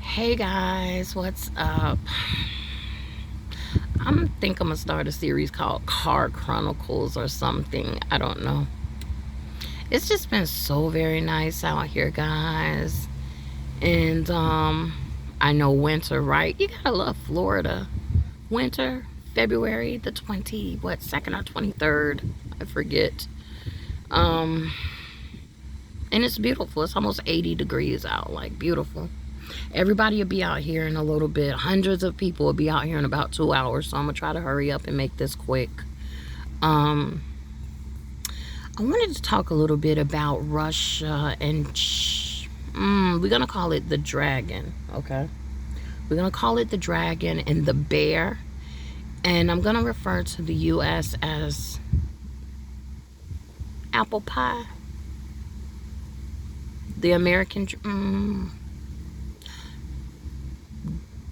Hey guys, what's up? Think I'm gonna start a series called Car Chronicles or something. I don't know. It's just been so very nice out here, guys. And I know winter, right? You gotta love Florida. Winter, February the 2nd or 23rd. I forget. Um and it's beautiful. It's almost 80 degrees out, like beautiful. Everybody will be out here in a little bit. Hundreds of people will be out here in about 2 hours. So I'm gonna try to hurry up and make this quick. Um, I wanted to talk a little bit about Russia and we're gonna call it the dragon. Okay, we're gonna call it the dragon and the bear, and I'm gonna refer to the U.S. as apple pie. The American,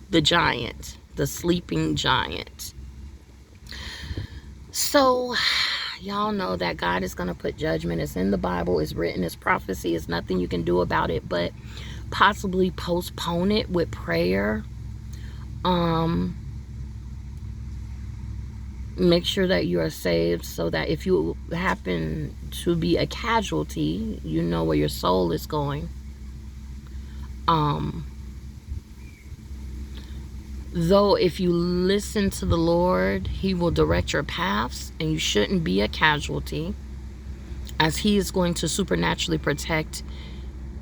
the giant, the sleeping giant. So, y'all know that God is going to put judgment. It's in the Bible, it's written, it's prophecy. It's nothing you can do about it but possibly postpone it with prayer. Make sure that you are saved so that if you happen to be a casualty, you know where your soul is going. Though if you listen to the Lord, He will direct your paths, and you shouldn't be a casualty, as He is going to supernaturally protect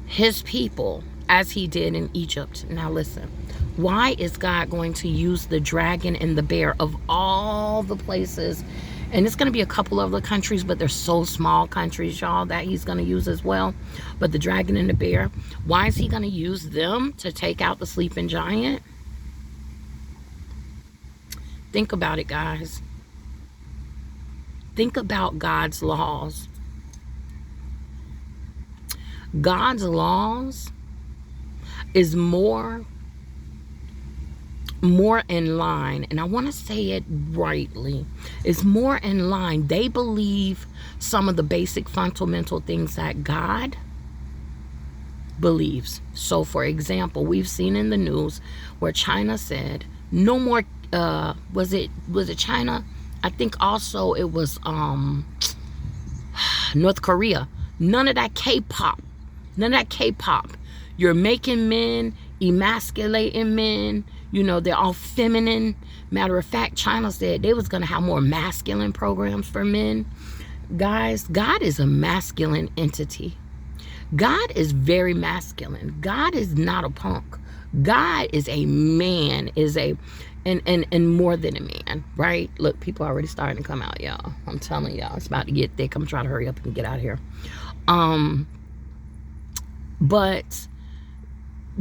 His people as He did in Egypt. Now listen, why is God going to use the dragon and the bear of all the places? And it's going to be a couple of the countries, but they're so small countries, y'all, that He's going to use as well. But the dragon and the bear, why is He going to use them to take out the sleeping giant? Think about it, guys. Think about God's laws. God's laws is more in line, and I want to say it rightly, is more in line. They believe some of the basic fundamental things that God believes. So for example, we've seen in the news where China said no more was it China? I think also it was North Korea. None of that K-pop. You're making men, emasculating men. You know, they're all feminine. Matter of fact, China said they was going to have more masculine programs for men. Guys, God is a masculine entity. God is very masculine. God is not a punk. God is a man, and more than a man, right? Look, people are already starting to come out, y'all. I'm telling y'all, it's about to get thick. I'm trying to hurry up and get out of here. But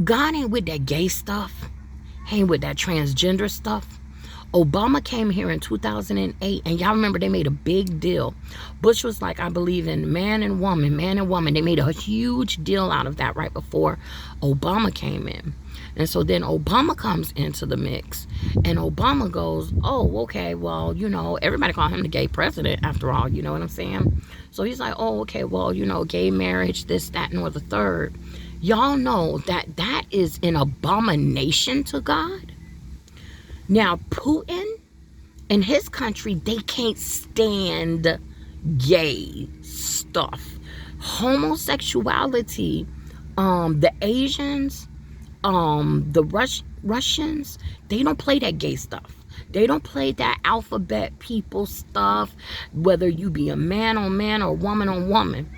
God ain't with that gay stuff. He ain't with that transgender stuff. Obama came here in 2008, and y'all remember they made a big deal. Bush was like, I believe in man and woman. They made a huge deal out of that right before Obama came in. And so then Obama comes into the mix, and Obama goes, oh, okay, well, you know, everybody call him the gay president after all, you know what I'm saying? So he's like, oh, okay, well, you know, gay marriage, this, that, and or the third. Y'all know that that is an abomination to God. Now, Putin and his country, they can't stand gay stuff. Homosexuality, the Asians, the Russians, they don't play that gay stuff. They don't play that alphabet people stuff, whether you be a man on man or woman on woman.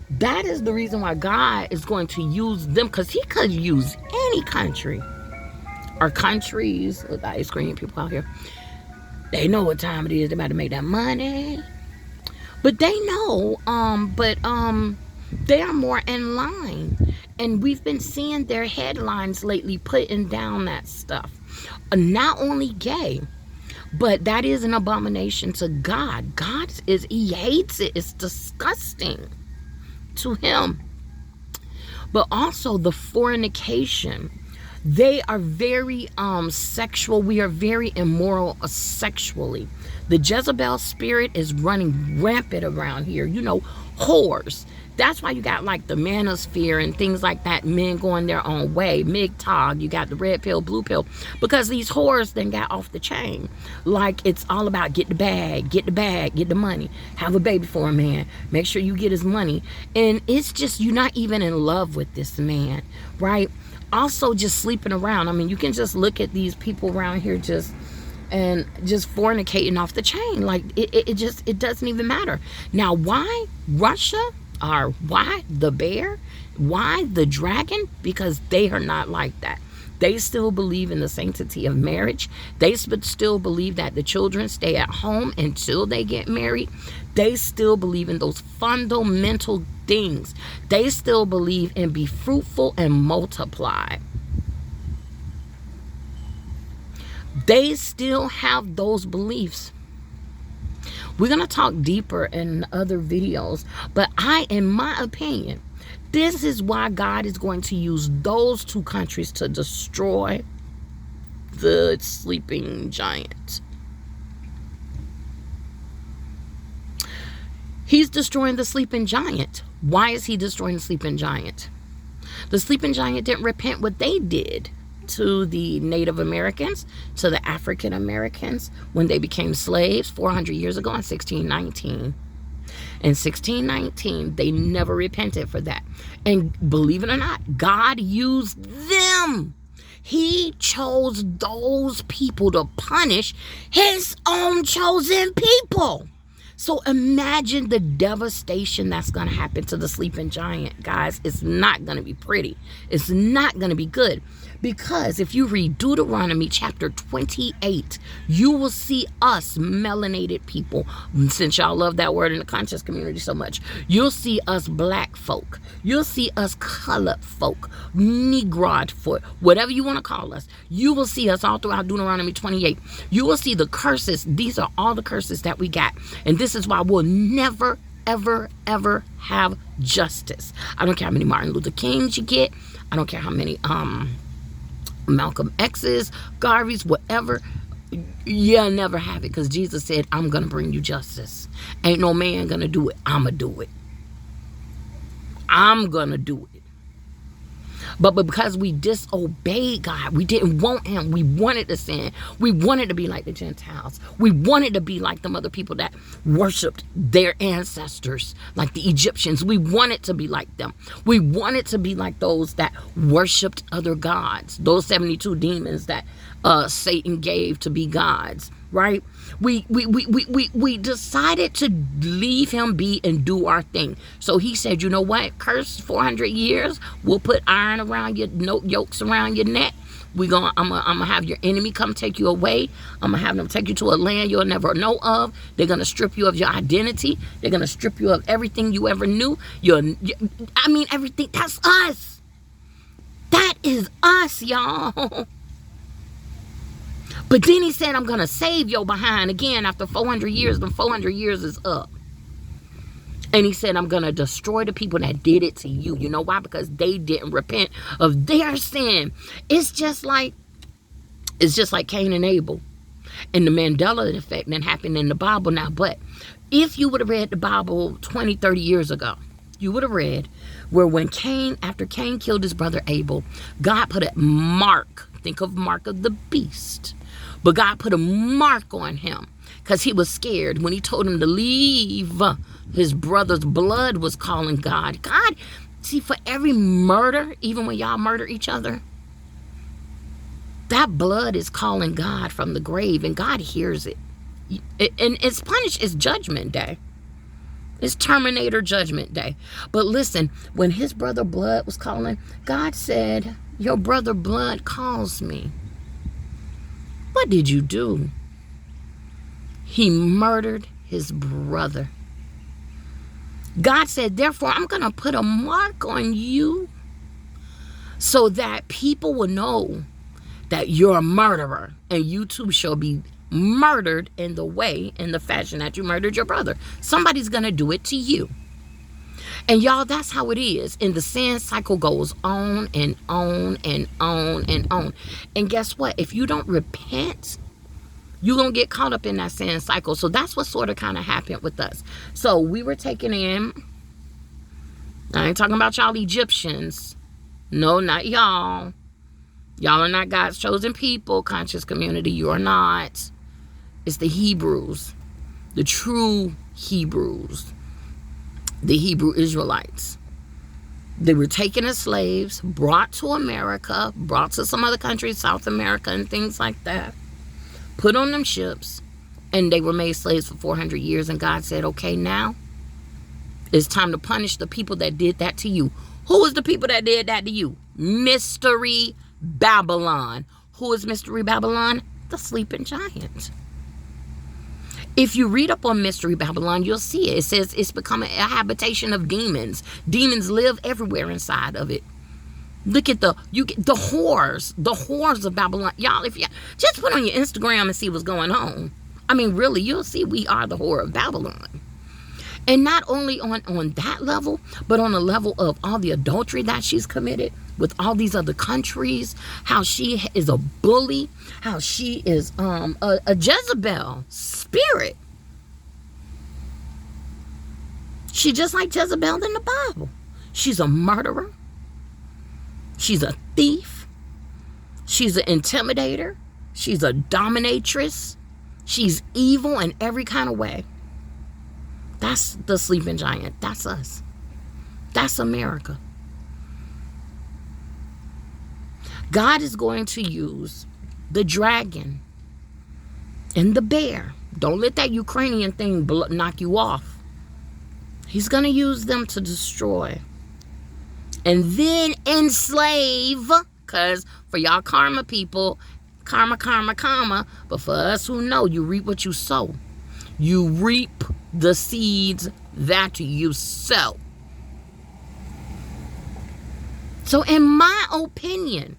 That is the reason why God is going to use them, because He could use any country or countries. With ice cream people out here, they know what time it is. They're about to make that money, but they know they are more in line, and we've been seeing their headlines lately putting down that stuff. Not only gay, but that is an abomination to God. He hates it. It's disgusting to Him. But also the fornication. They are very sexual. We are very immoral sexually. The Jezebel spirit is running rampant around here. You know, whores. That's why you got like the manosphere and things like that, men going their own way. MGTOW, you got the red pill, blue pill, because these whores then got off the chain. Like it's all about get the bag, get the money, have a baby for a man, make sure you get his money. And it's just, you're not even in love with this man, right? Also just sleeping around. I mean, you can just look at these people around here just fornicating off the chain. Like it doesn't even matter. Now, why Russia, or why the bear, why the dragon? Because they are not like that. They still believe in the sanctity of marriage. They still believe that the children stay at home until they get married. They still believe in those fundamental things. They still believe in be fruitful and multiply. They still have those beliefs. We're going to talk deeper in other videos, but in my opinion, this is why God is going to use those two countries to destroy the sleeping giant. He's destroying the sleeping giant. Why is he destroying the sleeping giant? The sleeping giant didn't repent what they did to the Native Americans, to the African Americans when they became slaves 400 years ago in 1619. In 1619, they never repented for that. And believe it or not, God used them. He chose those people to punish his own chosen people. So imagine the devastation that's going to happen to the sleeping giant, guys. It's not going to be pretty. It's not going to be good. Because if you read Deuteronomy chapter 28, you will see us melanated people. Since y'all love that word in the conscious community so much, you'll see us black folk. You'll see us colored folk, Negroid folk, whatever you want to call us. You will see us all throughout Deuteronomy 28. You will see the curses. These are all the curses that we got. And this is why we'll never, ever, ever have justice. I don't care how many Martin Luther Kings you get. I don't care how many Malcolm X's, Garvey's, whatever. You'll never have it, because Jesus said, I'm going to bring you justice. Ain't no man going to do it. I'm going to do it. I'm going to do it. But because we disobeyed God, we didn't want him. We wanted to sin. We wanted to be like the Gentiles. We wanted to be like them other people that worshiped their ancestors, like the Egyptians. We wanted to be like them. We wanted to be like those that worshiped other gods, those 72 demons that Satan gave to be gods, right? We decided to leave him be and do our thing. So he said, you know what? Curse 400 years. We'll put iron around your yokes around your neck. I'm gonna have your enemy come take you away. I'm gonna have them take you to a land you'll never know of. They're gonna strip you of your identity. They're gonna strip you of everything you ever knew. Everything. That's us. That is us, y'all. But then he said, I'm going to save your behind again after 400 years. The 400 years is up. And he said, I'm going to destroy the people that did it to you. You know why? Because they didn't repent of their sin. It's just like Cain and Abel and the Mandela effect that happened in the Bible now. But if you would have read the Bible 20, 30 years ago, you would have read where after Cain killed his brother Abel, God put a mark. Think of mark of the beast. But God put a mark on him because he was scared when he told him to leave. His brother's blood was calling God. God, see, for every murder, even when y'all murder each other, that blood is calling God from the grave, and God hears it. And it's punished. It's judgment day. It's Terminator judgment day. But listen, when his brother blood was calling, God said, your brother blood calls me. What did you do? He murdered his brother. God said, therefore, I'm going to put a mark on you so that people will know that you're a murderer, and you too shall be murdered in the fashion that you murdered your brother. Somebody's going to do it to you. And y'all, that's how it is. And the sin cycle goes on and on and on and on. And guess what? If you don't repent, you're going to get caught up in that sin cycle. So that's what sort of kind of happened with us. So we were taken in I ain't talking about y'all Egyptians. No, not y'all. Y'all are not God's chosen people, conscious community. You are not. It's the Hebrews, the true Hebrews, the Hebrew Israelites. They were taken as slaves, brought to America, brought to some other countries, South America and things like that, put on them ships, and they were made slaves for 400 years. And God said, okay, now it's time to punish the people that did that to you. Who is the people that did that to you? Mystery Babylon. Who is Mystery Babylon? The sleeping giant. If you read up on Mystery Babylon, you'll see it. It says it's become a habitation of demons. Demons live everywhere inside of it. Look at the whores of Babylon. Y'all, if you just put on your Instagram and see what's going on. I mean, really, you'll see we are the whore of Babylon. And not only on that level, but on the level of all the adultery that she's committed with all these other countries, how she is a bully, how she is a Jezebel spirit. She just like Jezebel in the Bible. She's a murderer. She's a thief. She's an intimidator. She's a dominatrix. She's evil in every kind of way. That's the sleeping giant. That's us. That's America. God is going to use the dragon and the bear. Don't let that Ukrainian thing knock you off. He's going to use them to destroy and then enslave. Because for y'all karma people, karma, karma, karma. But for us who know, you reap what you sow. You reap the seeds that you sow. So in my opinion,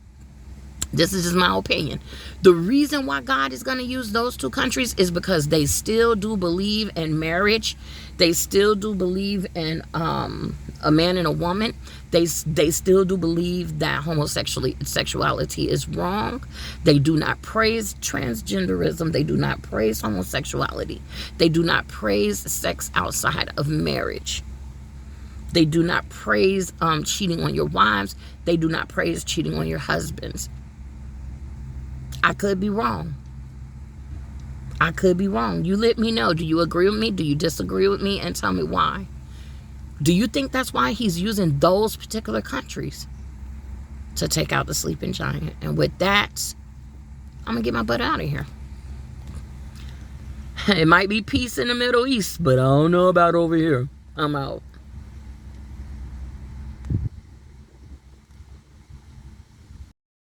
this is just my opinion, the reason why God is going to use those two countries is because they still do believe in marriage. They still do believe in a man and a woman. They still do believe that homosexuality is wrong. They do not praise transgenderism. They do not praise homosexuality. They do not praise sex outside of marriage. They do not praise cheating on your wives. They do not praise cheating on your husbands. I could be wrong. I could be wrong. You let me know. Do you agree with me? Do you disagree with me? And tell me why. Do you think that's why he's using those particular countries to take out the sleeping giant? And with that, I'm going to get my butt out of here. It might be peace in the Middle East, but I don't know about over here. I'm out.